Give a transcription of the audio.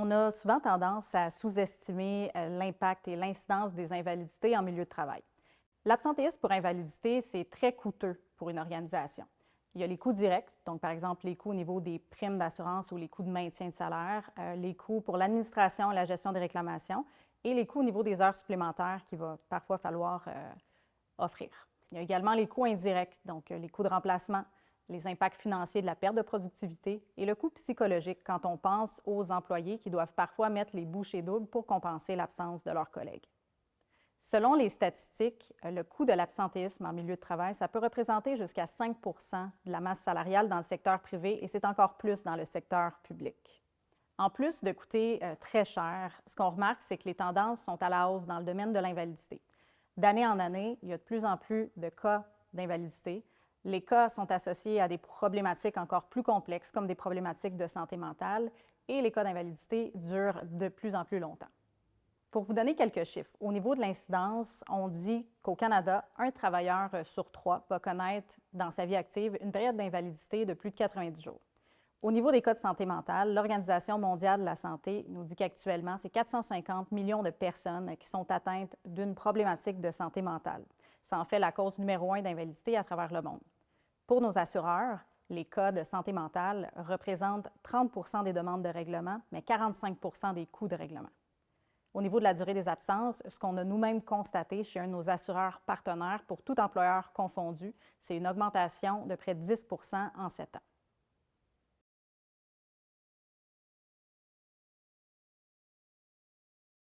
On a souvent tendance à sous-estimer l'impact et l'incidence des invalidités en milieu de travail. L'absentéisme pour invalidité, c'est très coûteux pour une organisation. Il y a les coûts directs, donc par exemple les coûts au niveau des primes d'assurance ou les coûts de maintien de salaire, les coûts pour l'administration et la gestion des réclamations et les coûts au niveau des heures supplémentaires qu'il va parfois falloir offrir. Il y a également les coûts indirects, donc les coûts de remplacement, les impacts financiers de la perte de productivité et le coût psychologique quand on pense aux employés qui doivent parfois mettre les bouchées doubles pour compenser l'absence de leurs collègues. Selon les statistiques, le coût de l'absentéisme en milieu de travail, ça peut représenter jusqu'à 5 de la masse salariale dans le secteur privé et c'est encore plus dans le secteur public. En plus de coûter très cher, ce qu'on remarque, c'est que les tendances sont à la hausse dans le domaine de l'invalidité. D'année en année, il y a de plus en plus de cas d'invalidité. Les cas sont associés à des problématiques encore plus complexes, comme des problématiques de santé mentale, et les cas d'invalidité durent de plus en plus longtemps. Pour vous donner quelques chiffres, au niveau de l'incidence, on dit qu'au Canada, un travailleur sur 3 va connaître dans sa vie active une période d'invalidité de plus de 90 jours. Au niveau des cas de santé mentale, l'Organisation mondiale de la santé nous dit qu'actuellement, c'est 450 millions de personnes qui sont atteintes d'une problématique de santé mentale. Ça en fait la cause numéro 1 d'invalidité à travers le monde. Pour nos assureurs, les cas de santé mentale représentent 30 des demandes de règlement, mais 45 des coûts de règlement. Au niveau de la durée des absences, ce qu'on a nous-mêmes constaté chez un de nos assureurs partenaires, pour tout employeur confondu, c'est une augmentation de près de 10 en 7 ans.